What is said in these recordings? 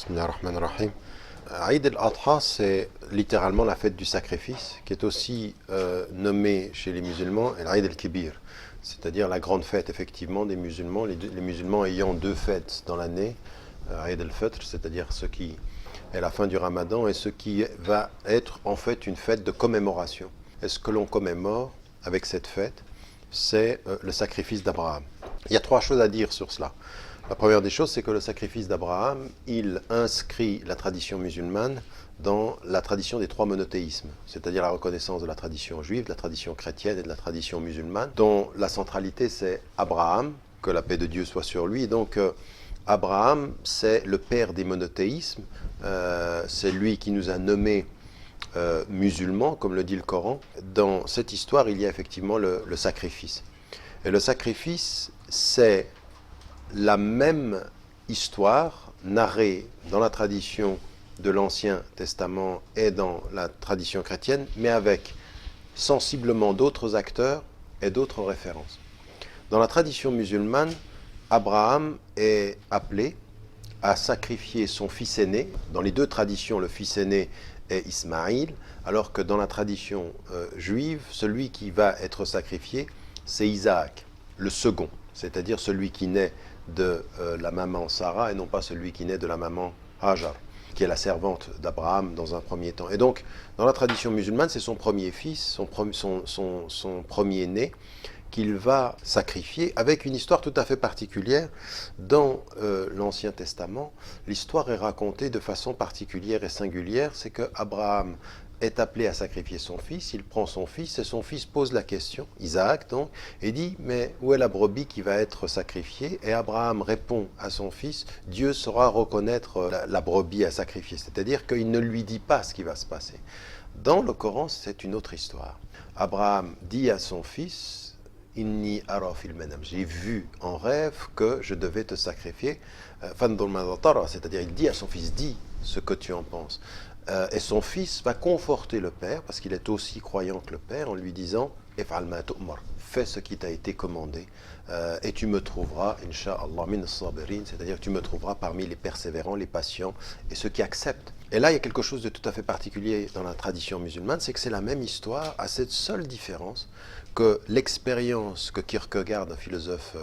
Bismillah ar-Rahman ar-Rahim. Aïd al-Adha, c'est littéralement la fête du sacrifice, qui est aussi nommée chez les musulmans l'Aïd al-Kibir, c'est-à-dire la grande fête effectivement des musulmans, les musulmans ayant deux fêtes dans l'année, Aïd al-Fitr, c'est-à-dire ce qui est la fin du Ramadan, et ce qui va être en fait une fête de commémoration. Et ce que l'on commémore avec cette fête, c'est le sacrifice d'Abraham. Il y a trois choses à dire sur cela. La première des choses, c'est que le sacrifice d'Abraham, il inscrit la tradition musulmane dans la tradition des trois monothéismes, c'est-à-dire la reconnaissance de la tradition juive, de la tradition chrétienne et de la tradition musulmane, dont la centralité c'est Abraham, que la paix de Dieu soit sur lui. Et donc Abraham, c'est le père des monothéismes, c'est lui qui nous a nommés musulmans, comme le dit le Coran. Dans cette histoire, il y a effectivement le sacrifice. Et le sacrifice, c'est la même histoire narrée dans la tradition de l'Ancien Testament et dans la tradition chrétienne, mais avec sensiblement d'autres acteurs et d'autres références. Dans la tradition musulmane, Abraham est appelé à sacrifier son fils aîné. Dans les deux traditions, le fils aîné est Ismaïl, alors que dans la tradition juive, celui qui va être sacrifié, c'est Isaac, le second, c'est-à-dire celui qui naît de la maman Sarah et non pas celui qui naît de la maman Hajar, qui est la servante d'Abraham dans un premier temps. Et donc, dans la tradition musulmane, c'est son premier fils, son premier-né, qu'il va sacrifier avec une histoire tout à fait particulière. Dans l'Ancien Testament, l'histoire est racontée de façon particulière et singulière. C'est que Abraham est appelé à sacrifier son fils, il prend son fils et son fils pose la question, Isaac donc, et dit mais où est la brebis qui va être sacrifiée? Et Abraham répond à son fils, Dieu saura reconnaître la brebis à sacrifier, c'est-à-dire qu'il ne lui dit pas ce qui va se passer. Dans le Coran, c'est une autre histoire. Abraham dit à son fils, Inni ara fil manam, j'ai vu en rêve que je devais te sacrifier, c'est-à-dire il dit à son fils, dis ce que tu en penses. Et son fils va conforter le père, parce qu'il est aussi croyant que le père, en lui disant fais ce qui t'a été commandé, et tu me trouveras, insha'Allah, min as-sabirin, c'est-à-dire que tu me trouveras parmi les persévérants, les patients, et ceux qui acceptent. Et là, il y a quelque chose de tout à fait particulier dans la tradition musulmane, c'est que c'est la même histoire, à cette seule différence que l'expérience que Kierkegaard, un philosophe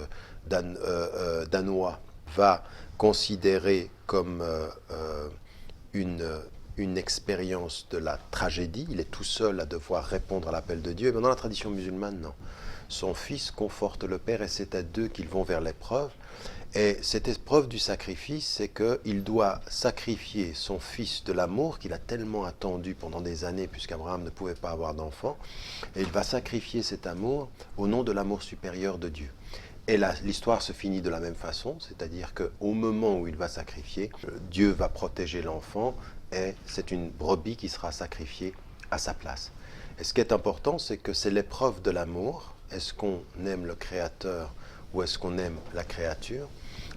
danois, va considérer comme une expérience de la tragédie, il est tout seul à devoir répondre à l'appel de Dieu, mais dans la tradition musulmane, non. Son fils conforte le père et c'est à deux qu'ils vont vers l'épreuve. Et cette épreuve du sacrifice, c'est qu'il doit sacrifier son fils de l'amour qu'il a tellement attendu pendant des années, puisqu'Abraham ne pouvait pas avoir d'enfant, et il va sacrifier cet amour au nom de l'amour supérieur de Dieu. Et l'histoire se finit de la même façon, c'est-à-dire qu'au moment où il va sacrifier, Dieu va protéger l'enfant, et c'est une brebis qui sera sacrifiée à sa place. Et ce qui est important, c'est que c'est l'épreuve de l'amour. Est-ce qu'on aime le Créateur ou est-ce qu'on aime la créature?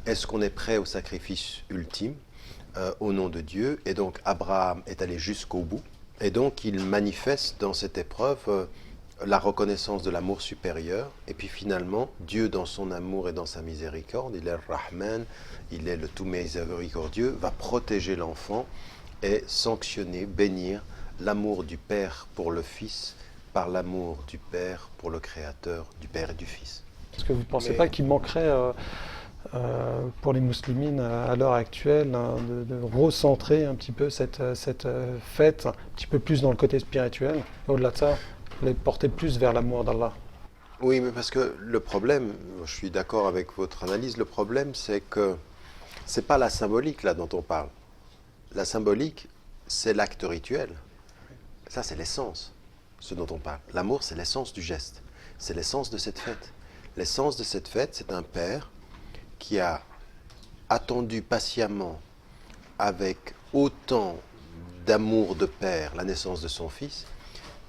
Est-ce qu'on est prêt au sacrifice ultime au nom de Dieu? Et donc Abraham est allé jusqu'au bout. Et donc il manifeste dans cette épreuve la reconnaissance de l'amour supérieur. Et puis finalement, Dieu dans son amour et dans sa miséricorde, il est le Rahman, il est le tout miséricordieux, va protéger l'enfant et sanctionner, bénir l'amour du Père pour le Fils par l'amour du Père pour le Créateur, du Père et du Fils. Est-ce que vous ne pensez pas qu'il manquerait pour les musulmans à l'heure actuelle de recentrer un petit peu cette fête un petit peu plus dans le côté spirituel, au-delà de ça, les porter plus vers l'amour d'Allah? Oui, mais parce que le problème, je suis d'accord avec votre analyse, le problème c'est que c'est pas la symbolique là dont on parle. La symbolique, c'est l'acte rituel. Ça, c'est l'essence, ce dont on parle. L'amour, c'est l'essence du geste. C'est l'essence de cette fête. L'essence de cette fête, c'est un père qui a attendu patiemment, avec autant d'amour de père, la naissance de son fils,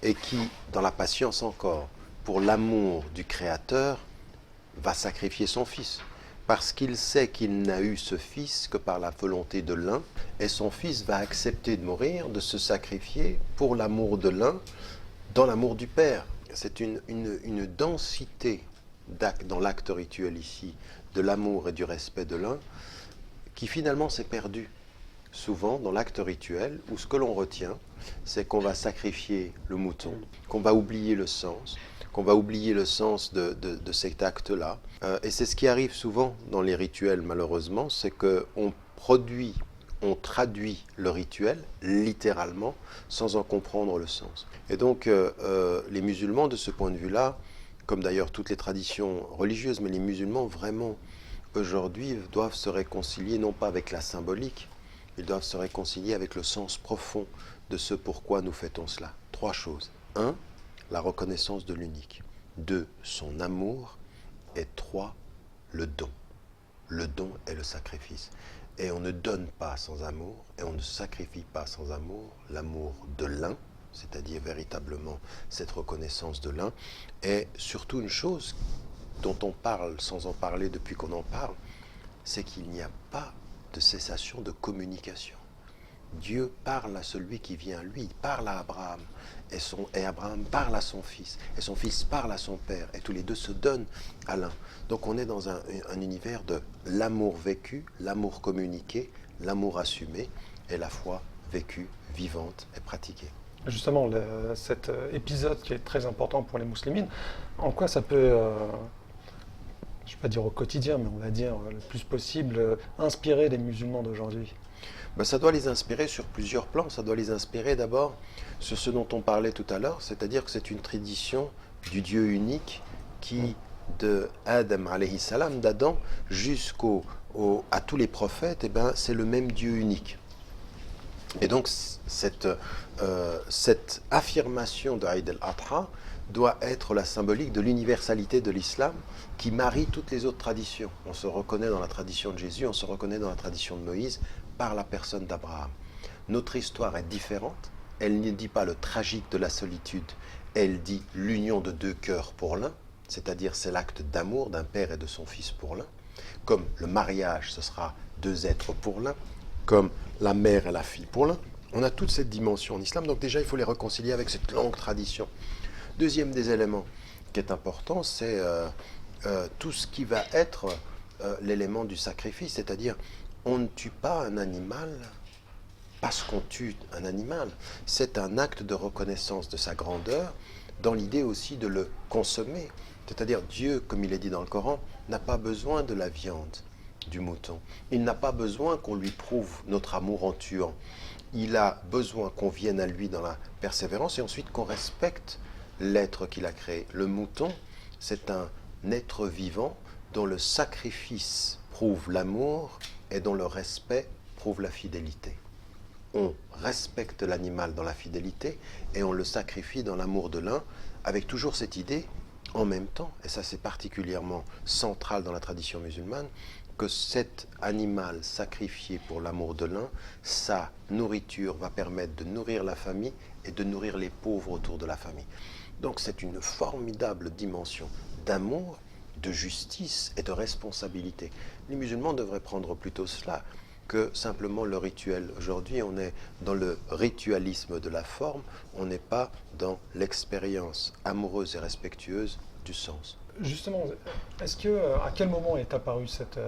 et qui, dans la patience encore, pour l'amour du Créateur, va sacrifier son fils. Parce qu'il sait qu'il n'a eu ce fils que par la volonté de l'un, et son fils va accepter de mourir, de se sacrifier pour l'amour de l'un, dans l'amour du Père. C'est une densité dans l'acte rituel ici, de l'amour et du respect de l'un, qui finalement s'est perdue souvent dans l'acte rituel où ce que l'on retient, c'est qu'on va sacrifier le mouton, qu'on va oublier le sens, de cet acte-là. Et c'est ce qui arrive souvent dans les rituels, malheureusement, c'est qu'on on traduit le rituel littéralement sans en comprendre le sens. Et donc les musulmans, de ce point de vue-là, comme d'ailleurs toutes les traditions religieuses, mais les musulmans vraiment aujourd'hui doivent se réconcilier non pas avec la symbolique, ils doivent se réconcilier avec le sens profond de ce pourquoi nous fêtons cela. 3 choses. 1, la reconnaissance de l'unique. 2, son amour. Et 3, le don. Le don est le sacrifice. Et on ne donne pas sans amour, et on ne sacrifie pas sans amour, l'amour de l'un, c'est-à-dire véritablement cette reconnaissance de l'un, est surtout une chose dont on parle sans en parler depuis qu'on en parle, c'est qu'il n'y a pas de cessation de communication. Dieu parle à celui qui vient à lui, il parle à Abraham, et Abraham parle à son fils, et son fils parle à son père, et tous les deux se donnent à l'un. Donc on est dans un univers de l'amour vécu, l'amour communiqué, l'amour assumé, et la foi vécue, vivante et pratiquée. Justement, cet épisode qui est très important pour les musulmans, en quoi ça peut, je ne vais pas dire au quotidien, mais on va dire le plus possible, inspirer les musulmans d'aujourd'hui? Ben, ça doit les inspirer sur plusieurs plans. Ça doit les inspirer d'abord sur ce dont on parlait tout à l'heure, c'est-à-dire que c'est une tradition du Dieu unique qui, de Adam alayhi salam, d'Adam à tous les prophètes, eh ben, c'est le même Dieu unique. Et donc cette affirmation de Eid al-Adha doit être la symbolique de l'universalité de l'islam qui marie toutes les autres traditions. On se reconnaît dans la tradition de Jésus, on se reconnaît dans la tradition de Moïse par la personne d'Abraham. Notre histoire est différente, elle ne dit pas le tragique de la solitude, elle dit l'union de 2 cœurs pour l'un, c'est-à-dire c'est l'acte d'amour d'un père et de son fils pour l'un, comme le mariage ce sera 2 êtres pour l'un, comme la mère et la fille pour l'un. On a toute cette dimension en islam, donc déjà il faut les réconcilier avec cette longue tradition. Deuxième des éléments qui est important, c'est tout ce qui va être l'élément du sacrifice, c'est-à-dire on ne tue pas un animal parce qu'on tue un animal. C'est un acte de reconnaissance de sa grandeur, dans l'idée aussi de le consommer. C'est-à-dire Dieu, comme il est dit dans le Coran, n'a pas besoin de la viande du mouton. Il n'a pas besoin qu'on lui prouve notre amour en tuant. Il a besoin qu'on vienne à lui dans la persévérance et ensuite qu'on respecte l'être qu'il a créé. Le mouton, c'est un être vivant dont le sacrifice prouve l'amour et dont le respect prouve la fidélité. On respecte l'animal dans la fidélité et on le sacrifie dans l'amour de l'un, avec toujours cette idée, en même temps, et ça c'est particulièrement central dans la tradition musulmane, que cet animal sacrifié pour l'amour de l'un, sa nourriture va permettre de nourrir la famille et de nourrir les pauvres autour de la famille. Donc c'est une formidable dimension d'amour, de justice et de responsabilité. Les musulmans devraient prendre plutôt cela que simplement le rituel. Aujourd'hui, on est dans le ritualisme de la forme, on n'est pas dans l'expérience amoureuse et respectueuse du sens. Justement, à quel moment est apparue cette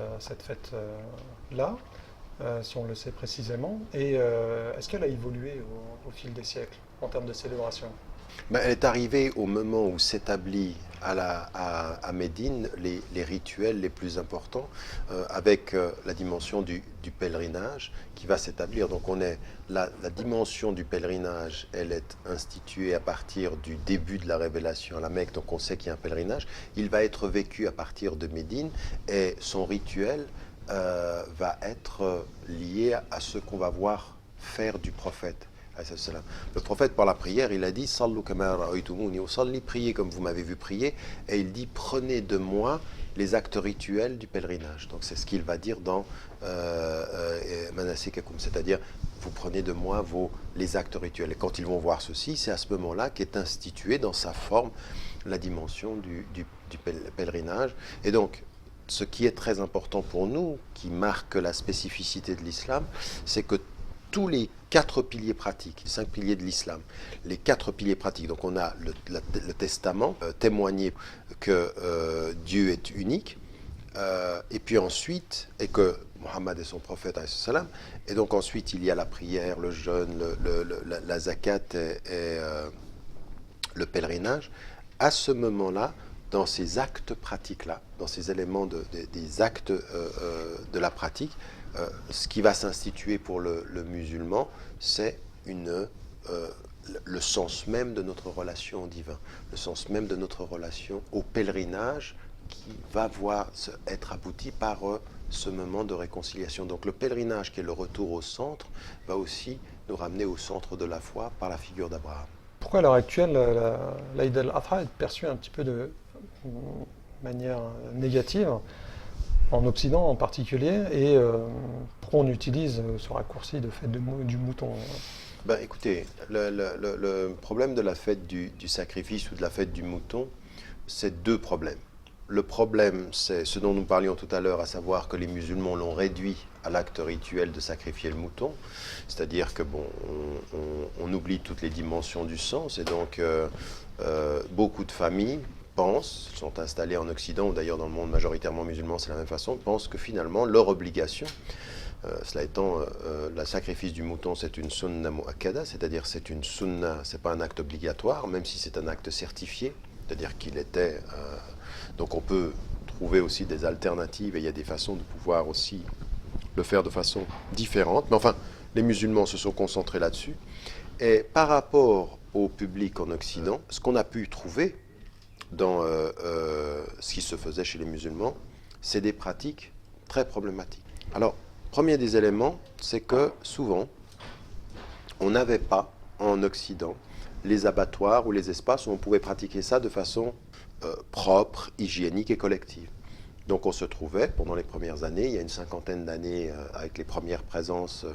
fête-là, si on le sait précisément, et est-ce qu'elle a évolué au fil des siècles en termes de célébration? Ben, elle est arrivée au moment où s'établit à Médine les rituels les plus importants, avec la dimension du pèlerinage qui va s'établir. Donc la dimension du pèlerinage, elle est instituée à partir du début de la révélation à la Mecque, donc on sait qu'il y a un pèlerinage. Il va être vécu à partir de Médine et son rituel va être lié à ce qu'on va voir faire du prophète. Le prophète, par la prière, il a dit « Sallu kama ra'aytumuni usalli » priez comme vous m'avez vu prier, et il dit « Prenez de moi les actes rituels du pèlerinage ». Donc c'est ce qu'il va dire dans Manasikakum, c'est-à-dire vous prenez de moi les actes rituels. Et quand ils vont voir ceci, c'est à ce moment-là qu'est instituée dans sa forme la dimension du pèlerinage. Et donc, ce qui est très important pour nous, qui marque la spécificité de l'islam, c'est que tous les 4 piliers pratiques, les 5 piliers de l'islam, les 4 piliers pratiques, donc on a le testament, témoigner que Dieu est unique, et puis ensuite, et que Mohammed et son prophète, alayhi salam. Et donc ensuite, il y a la prière, le jeûne, la zakat et le pèlerinage. À ce moment-là, dans ces actes pratiques-là, dans ces éléments des actes de la pratique, ce qui va s'instituer pour le musulman, c'est le sens même de notre relation au divin, le sens même de notre relation au pèlerinage qui va être abouti par ce moment de réconciliation. Donc le pèlerinage qui est le retour au centre va aussi nous ramener au centre de la foi par la figure d'Abraham. Pourquoi à l'heure actuelle, l'Aïd al-Adha est perçue un petit peu de manière négative, en Occident en particulier, et pourquoi on utilise ce raccourci de fête du mouton? Ben, écoutez, le problème de la fête du sacrifice ou de la fête du mouton, c'est deux problèmes. Le problème, c'est ce dont nous parlions tout à l'heure, à savoir que les musulmans l'ont réduit à l'acte rituel de sacrifier le mouton, c'est-à-dire que bon, on oublie toutes les dimensions du sens, et donc beaucoup de familles sont installées en Occident, ou d'ailleurs dans le monde majoritairement musulman, c'est la même façon, pensent que finalement leur obligation, cela étant, le sacrifice du mouton, c'est une sunna mu'akkada, c'est-à-dire c'est une sunna, c'est pas un acte obligatoire, même si c'est un acte certifié, c'est-à-dire qu'il était... donc on peut trouver aussi des alternatives, et il y a des façons de pouvoir aussi le faire de façon différente. Mais enfin, les musulmans se sont concentrés là-dessus. Et par rapport au public en Occident, ce qu'on a pu trouver dans ce qui se faisait chez les musulmans, c'est des pratiques très problématiques. Alors, premier des éléments, c'est que souvent, on n'avait pas en Occident les abattoirs ou les espaces où on pouvait pratiquer ça de façon propre, hygiénique et collective. Donc on se trouvait, pendant les premières années, il y a une cinquantaine d'années, avec les premières présences,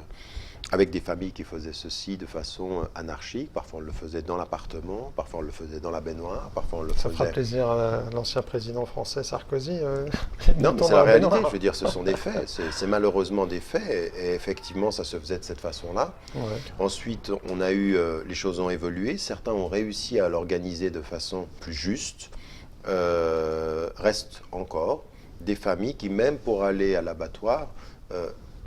avec des familles qui faisaient ceci de façon anarchique. Parfois on le faisait dans l'appartement, parfois on le faisait dans la baignoire, parfois on le faisait... Ça fera plaisir à l'ancien président français Sarkozy. Non, mais c'est la réalité, je veux dire, ce sont des faits, c'est malheureusement des faits, et effectivement ça se faisait de cette façon-là. Ouais. Ensuite, on a eu, les choses ont évolué, certains ont réussi à l'organiser de façon plus juste, reste encore des familles qui, même pour aller à l'abattoir,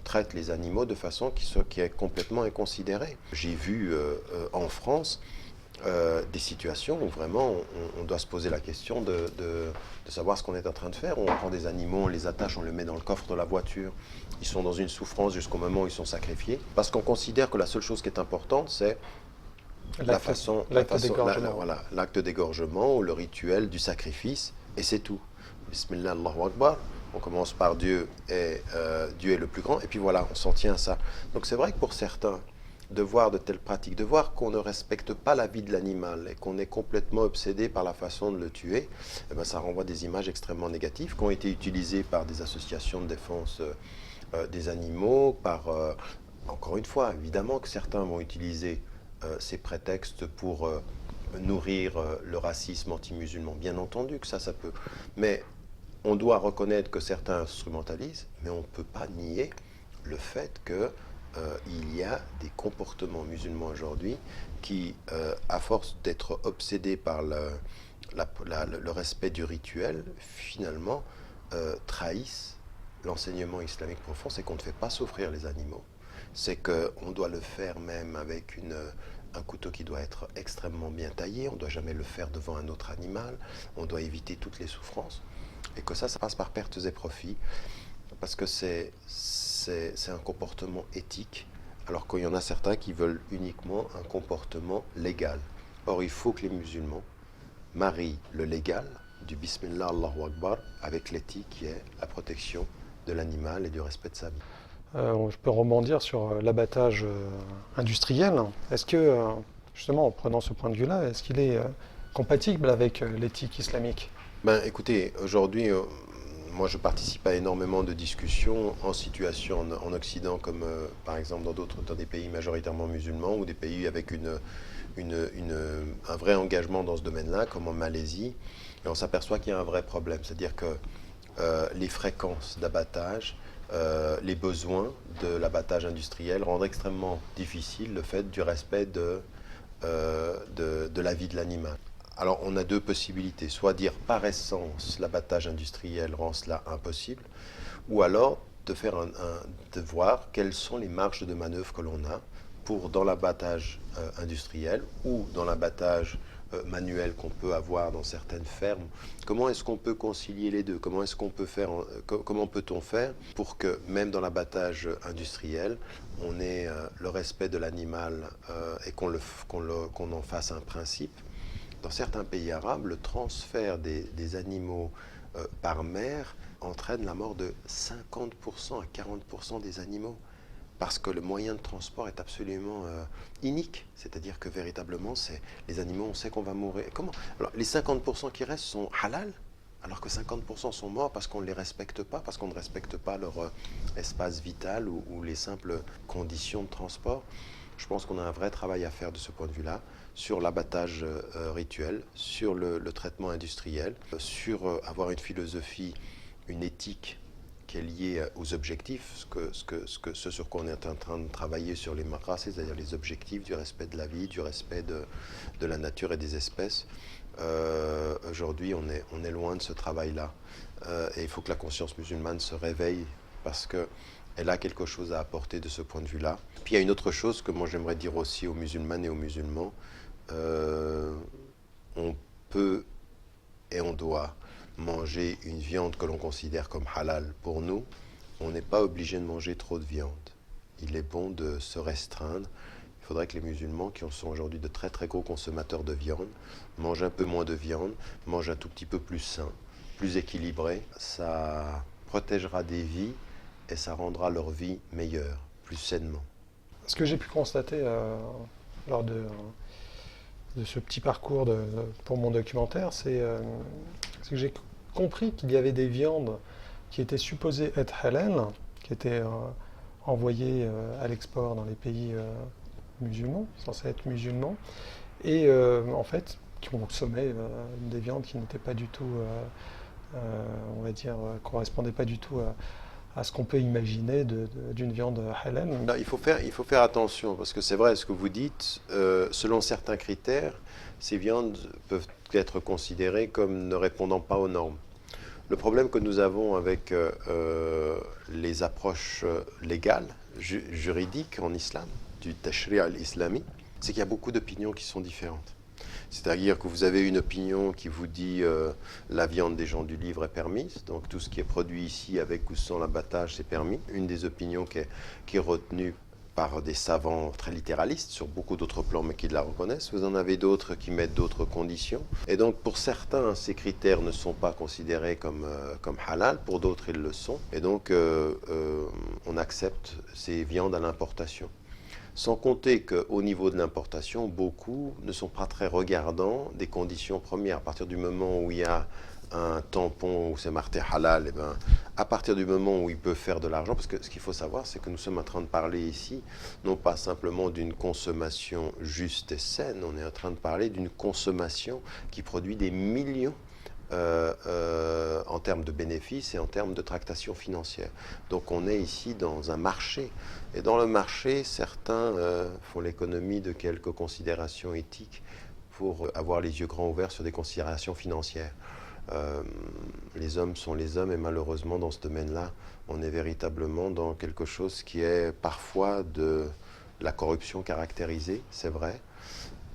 traitent les animaux de façon qui est complètement inconsidérée. J'ai vu en France des situations où vraiment on doit se poser la question de savoir ce qu'on est en train de faire. On prend des animaux, on les attache, on les met dans le coffre de la voiture. Ils sont dans une souffrance jusqu'au moment où ils sont sacrifiés. Parce qu'on considère que la seule chose qui est importante, c'est l'acte d'égorgement ou le rituel du sacrifice, et c'est tout. Bismillah, Allahu Akbar. On commence par Dieu, et Dieu est le plus grand, et puis voilà, on s'en tient à ça. Donc c'est vrai que pour certains, de voir de telles pratiques, de voir qu'on ne respecte pas la vie de l'animal et qu'on est complètement obsédé par la façon de le tuer, eh ben, ça renvoie des images extrêmement négatives qui ont été utilisées par des associations de défense des animaux, encore une fois, évidemment que certains vont utiliser ces prétextes pour nourrir le racisme anti-musulman. Bien entendu que ça peut. Mais on doit reconnaître que certains instrumentalisent, mais on ne peut pas nier le fait qu'il y a des comportements musulmans aujourd'hui qui, à force d'être obsédés par le respect du rituel, finalement, trahissent l'enseignement islamique profond. C'est qu'on ne fait pas souffrir les animaux. C'est qu'on doit le faire même avec un couteau qui doit être extrêmement bien taillé. On ne doit jamais le faire devant un autre animal. On doit éviter toutes les souffrances. Et que ça passe par pertes et profits. Parce que c'est un comportement éthique. Alors qu'il y en a certains qui veulent uniquement un comportement légal. Or, il faut que les musulmans marient le légal, du Bismillah, Allahu Akbar, avec l'éthique qui est la protection de l'animal et du respect de sa vie. Je peux rebondir sur l'abattage industriel. Est-ce que, justement, en prenant ce point de vue-là, est-ce qu'il est compatible avec l'éthique islamique? Ben, écoutez, aujourd'hui, moi je participe à énormément de discussions en situation en Occident, comme par exemple dans des pays majoritairement musulmans ou des pays avec un vrai engagement dans ce domaine-là, comme en Malaisie. Et on s'aperçoit qu'il y a un vrai problème, c'est-à-dire que les fréquences d'abattage, les besoins de l'abattage industriel rendent extrêmement difficile le fait du respect de la vie de l'animal. Alors on a deux possibilités, soit dire par essence l'abattage industriel rend cela impossible, ou alors de voir quelles sont les marges de manœuvre que l'on a pour, dans l'abattage industriel ou dans l'abattage manuel qu'on peut avoir dans certaines fermes, comment est-ce qu'on peut concilier les deux? Comment est-ce qu'on peut faire, comment peut-on faire pour que même dans l'abattage industriel, on ait le respect de l'animal et qu'on en fasse un principe? Dans certains pays arabes, le transfert des animaux par mer entraîne la mort de 50% à 40% des animaux. Parce que le moyen de transport est absolument inique. C'est-à-dire que véritablement, les animaux, on sait qu'on va mourir. Comment? Alors, les 50% qui restent sont halal, alors que 50% sont morts parce qu'on ne les respecte pas, parce qu'on ne respecte pas leur espace vital ou les simples conditions de transport. Je pense qu'on a un vrai travail à faire de ce point de vue-là, sur l'abattage rituel, sur le traitement industriel, sur avoir une philosophie, une éthique qui est liée aux objectifs, ce sur quoi on est en train de travailler sur les maqas, c'est-à-dire les objectifs du respect de la vie, du respect de la nature et des espèces. Aujourd'hui, on est loin de ce travail-là. Et il faut que la conscience musulmane se réveille parce qu'elle a quelque chose à apporter de ce point de vue-là. Puis il y a une autre chose que moi j'aimerais dire aussi aux musulmanes et aux musulmans. On peut et on doit manger une viande que l'on considère comme halal pour nous. On n'est pas obligé de manger trop de viande. Il est bon de se restreindre. Il faudrait que les musulmans, qui sont aujourd'hui de très très gros consommateurs de viande, mangent un peu moins de viande, mangent un tout petit peu plus sain, plus équilibré. Ça protégera des vies et ça rendra leur vie meilleure, plus sainement. Ce que j'ai pu constater lors de ce petit parcours pour mon documentaire, c'est que j'ai compris qu'il y avait des viandes qui étaient supposées être halal, qui étaient envoyées à l'export dans les pays musulmans, censés être musulmans, et en fait qui consommaient des viandes qui n'étaient pas du tout, on va dire, correspondaient pas du tout à ce qu'on peut imaginer d'une viande halal. Là, il faut faire attention, parce que c'est vrai ce que vous dites, selon certains critères, ces viandes peuvent être considérées comme ne répondant pas aux normes. Le problème que nous avons avec les approches légales, juridiques en islam, du tashri' al-islami, c'est qu'il y a beaucoup d'opinions qui sont différentes. C'est-à-dire que vous avez une opinion qui vous dit la viande des gens du livre est permise, donc tout ce qui est produit ici avec ou sans l'abattage c'est permis. Une des opinions qui est retenue par des savants très littéralistes sur beaucoup d'autres plans mais qui la reconnaissent. Vous en avez d'autres qui mettent d'autres conditions. Et donc pour certains, ces critères ne sont pas considérés comme halal, pour d'autres ils le sont. Et donc on accepte ces viandes à l'importation. Sans compter qu'au niveau de l'importation, beaucoup ne sont pas très regardants des conditions premières. À partir du moment où il y a un tampon où c'est marqué halal, et ben, à partir du moment où il peut faire de l'argent, parce que ce qu'il faut savoir, c'est que nous sommes en train de parler ici, non pas simplement d'une consommation juste et saine, on est en train de parler d'une consommation qui produit des millions en termes de bénéfices et en termes de tractation financière. Donc on est ici dans un marché. Et dans le marché, certains font l'économie de quelques considérations éthiques pour avoir les yeux grands ouverts sur des considérations financières. Les hommes sont les hommes et malheureusement dans ce domaine-là, on est véritablement dans quelque chose qui est parfois de la corruption caractérisée, c'est vrai.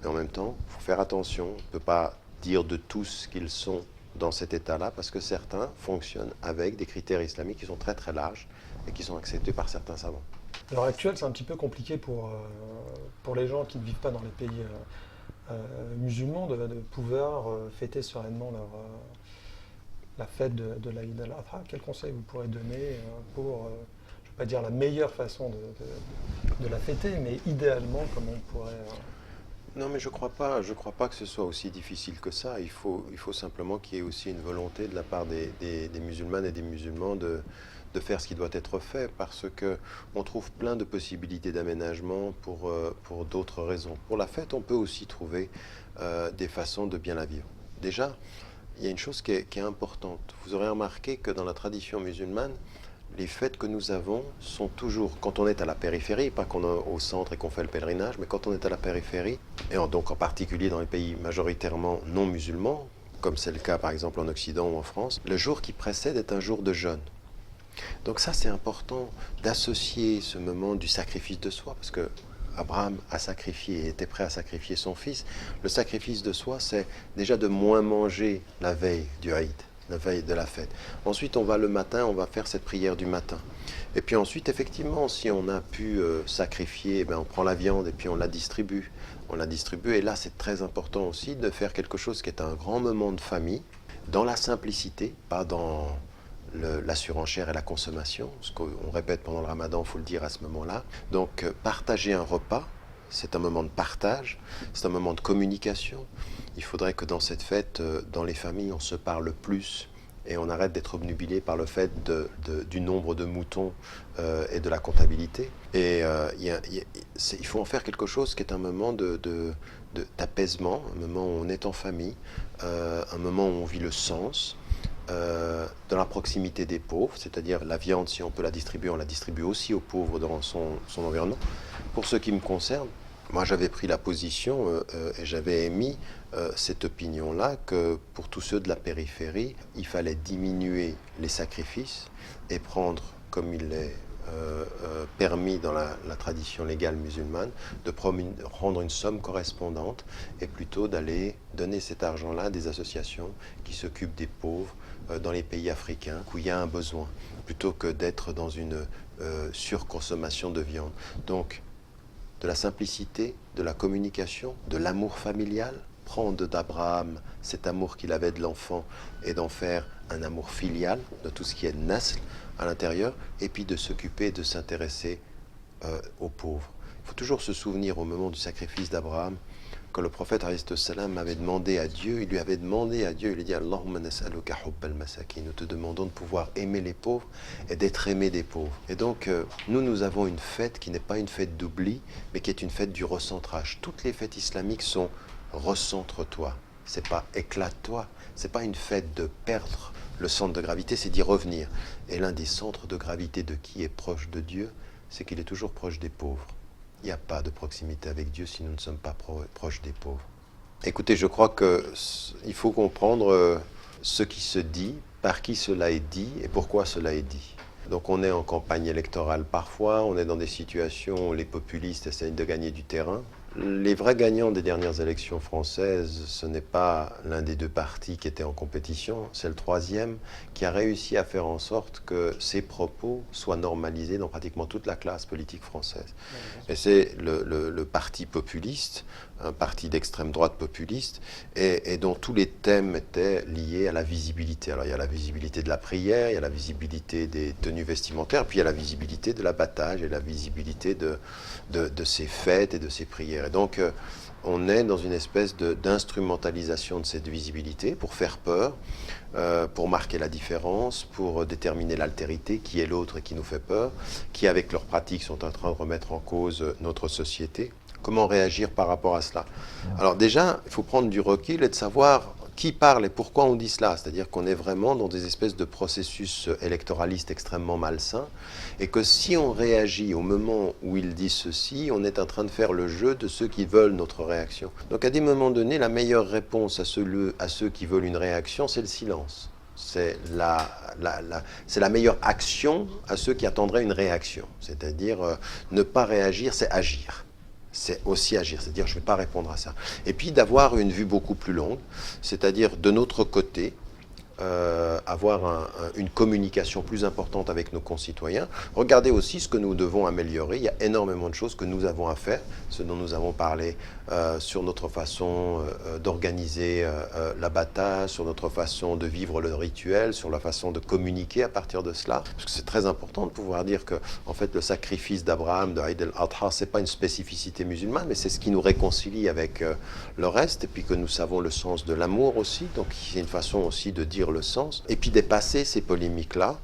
Mais en même temps, il faut faire attention. On ne peut pas dire de tous qu'ils sont dans cet état-là, parce que certains fonctionnent avec des critères islamiques qui sont très très larges et qui sont acceptés par certains savants. À l'heure actuelle, c'est un petit peu compliqué pour les gens qui ne vivent pas dans les pays musulmans de pouvoir fêter sereinement la fête de l'Aïd al-Adha. Quel conseil vous pourrez donner pour, je ne vais pas dire la meilleure façon de la fêter, mais idéalement, comment on pourrait... Non, mais je crois pas que ce soit aussi difficile que ça. Il faut simplement qu'il y ait aussi une volonté de la part des musulmanes et des musulmans de faire ce qui doit être fait, parce qu'on trouve plein de possibilités d'aménagement pour d'autres raisons. Pour la fête, on peut aussi trouver des façons de bien la vivre. Déjà, il y a une chose qui est importante. Vous aurez remarqué que dans la tradition musulmane, les fêtes que nous avons sont toujours, quand on est à la périphérie, pas qu'on est au centre et qu'on fait le pèlerinage, mais quand on est à la périphérie, et donc en particulier dans les pays majoritairement non musulmans, comme c'est le cas par exemple en Occident ou en France, le jour qui précède est un jour de jeûne. Donc ça, c'est important d'associer ce moment du sacrifice de soi, parce que Abraham a sacrifié et était prêt à sacrifier son fils. Le sacrifice de soi, c'est déjà de moins manger la veille du Eid, la veille de la fête. Ensuite, on va le matin, on va faire cette prière du matin. Et puis ensuite, effectivement, si on a pu sacrifier, on prend la viande et puis on la distribue. On la distribue, et là, c'est très important aussi de faire quelque chose qui est un grand moment de famille, dans la simplicité, pas dans la surenchère et la consommation, ce qu'on répète pendant le ramadan, il faut le dire à ce moment-là. Donc partager un repas, c'est un moment de partage, c'est un moment de communication. Il faudrait que dans cette fête, dans les familles, on se parle plus et on arrête d'être obnubilé par le fait du nombre de moutons et de la comptabilité. Et il faut en faire quelque chose qui est un moment d'apaisement, un moment où on est en famille, un moment où on vit le sens, dans la proximité des pauvres, c'est-à-dire la viande, si on peut la distribuer, on la distribue aussi aux pauvres dans son environnement. Pour ce qui me concerne, moi j'avais pris la position et j'avais émis cette opinion-là que pour tous ceux de la périphérie, il fallait diminuer les sacrifices et prendre, comme il est permis dans la tradition légale musulmane, de prendre une somme correspondante et plutôt d'aller donner cet argent-là à des associations qui s'occupent des pauvres dans les pays africains où il y a un besoin, plutôt que d'être dans une surconsommation de viande. Donc, de la simplicité, de la communication, de l'amour familial, prendre d'Abraham cet amour qu'il avait de l'enfant et d'en faire un amour filial, de tout ce qui est nasl à l'intérieur, et puis de s'occuper, de s'intéresser aux pauvres. Il faut toujours se souvenir au moment du sacrifice d'Abraham, quand le prophète ﷺ avait demandé à Dieu, il lui avait demandé à Dieu, il lui dit Allahumma nas'aluka hubbal masakin, nous te demandons de pouvoir aimer les pauvres et d'être aimé des pauvres. Et donc nous avons une fête qui n'est pas une fête d'oubli, mais qui est une fête du recentrage. Toutes les fêtes islamiques sont recentre-toi, c'est pas éclate-toi, c'est pas une fête de perdre le centre de gravité, c'est d'y revenir. Et l'un des centres de gravité de qui est proche de Dieu, c'est qu'il est toujours proche des pauvres. Il n'y a pas de proximité avec Dieu si nous ne sommes pas proches des pauvres. Écoutez, je crois qu'il faut comprendre ce qui se dit, par qui cela est dit et pourquoi cela est dit. Donc on est en campagne électorale parfois, on est dans des situations où les populistes essayent de gagner du terrain. Les vrais gagnants des dernières élections françaises, ce n'est pas l'un des deux partis qui était en compétition, c'est le troisième qui a réussi à faire en sorte que ses propos soient normalisés dans pratiquement toute la classe politique française. Et c'est le parti populiste, un parti d'extrême droite populiste, et dont tous les thèmes étaient liés à la visibilité. Alors il y a la visibilité de la prière, il y a la visibilité des tenues vestimentaires, puis il y a la visibilité de l'abattage et la visibilité de ces fêtes et de ces prières. Et donc, on est dans une espèce d'instrumentalisation de cette visibilité pour faire peur, pour marquer la différence, pour déterminer l'altérité, qui est l'autre et qui nous fait peur, qui, avec leurs pratiques, sont en train de remettre en cause notre société. Comment réagir par rapport à cela? Alors déjà, il faut prendre du recul et de savoir qui parle et pourquoi on dit cela. C'est-à-dire qu'on est vraiment dans des espèces de processus électoralistes extrêmement malsains et que si on réagit au moment où ils disent ceci, on est en train de faire le jeu de ceux qui veulent notre réaction. Donc à des moments donnés, la meilleure réponse à ceux qui veulent une réaction, c'est le silence. C'est la meilleure action à ceux qui attendraient une réaction. C'est-à-dire ne pas réagir, c'est agir. C'est aussi agir, c'est-à-dire je ne vais pas répondre à ça. Et puis d'avoir une vue beaucoup plus longue, c'est-à-dire de notre côté, avoir une communication plus importante avec nos concitoyens. Regardez aussi ce que nous devons améliorer. Il y a énormément de choses que nous avons à faire, ce dont nous avons parlé sur notre façon d'organiser l'abattage, sur notre façon de vivre le rituel, sur la façon de communiquer à partir de cela. Parce que c'est très important de pouvoir dire que en fait, le sacrifice d'Abraham, de Eid al-Adha, ce n'est pas une spécificité musulmane, mais c'est ce qui nous réconcilie avec le reste, et puis que nous savons le sens de l'amour aussi, donc c'est une façon aussi de dire le sens, et puis dépasser ces polémiques-là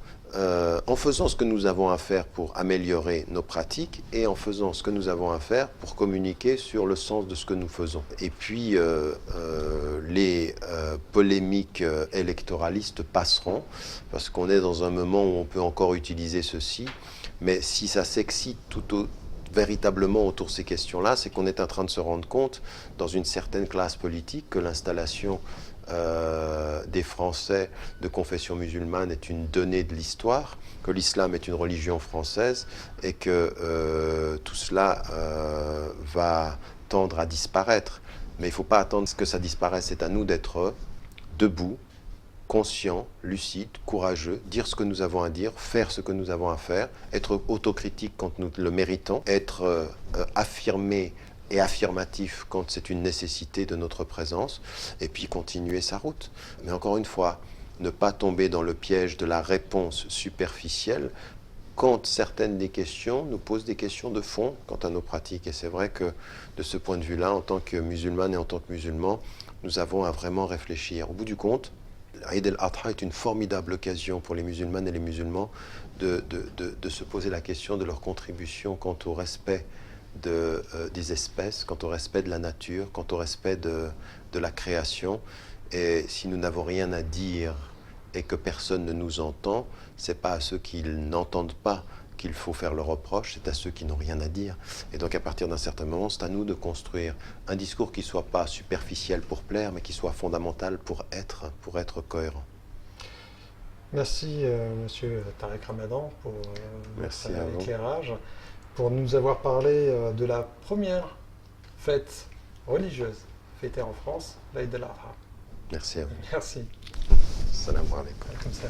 en faisant ce que nous avons à faire pour améliorer nos pratiques et en faisant ce que nous avons à faire pour communiquer sur le sens de ce que nous faisons. Et puis les polémiques électoralistes passeront parce qu'on est dans un moment où on peut encore utiliser ceci, mais si ça s'excite véritablement autour de ces questions-là, c'est qu'on est en train de se rendre compte dans une certaine classe politique que l'installation des Français de confession musulmane est une donnée de l'histoire, que l'islam est une religion française et que tout cela va tendre à disparaître. Mais il ne faut pas attendre que ça disparaisse, c'est à nous d'être debout, conscients, lucides, courageux, dire ce que nous avons à dire, faire ce que nous avons à faire, être autocritique quand nous le méritons, être affirmé et affirmatif quand c'est une nécessité de notre présence, et puis continuer sa route. Mais encore une fois, ne pas tomber dans le piège de la réponse superficielle quand certaines des questions nous posent des questions de fond quant à nos pratiques. Et c'est vrai que de ce point de vue-là, en tant que musulmane et en tant que musulman, nous avons à vraiment réfléchir. Au bout du compte, l'Aïd el-Adha est une formidable occasion pour les musulmanes et les musulmans de se poser la question de leur contribution quant au respect des espèces, quant au respect de la nature, quant au respect de la création. Et si nous n'avons rien à dire et que personne ne nous entend, ce n'est pas à ceux qui n'entendent pas qu'il faut faire le reproche, c'est à ceux qui n'ont rien à dire. Et donc à partir d'un certain moment, c'est à nous de construire un discours qui ne soit pas superficiel pour plaire, mais qui soit fondamental pour être cohérent. Merci Monsieur Tarek Ramadan pour Merci votre éclairage, pour nous avoir parlé de la première fête religieuse fêtée en France, l'Aïd el-Adha. Merci à vous. Merci. Salam alaikum. Comme ça.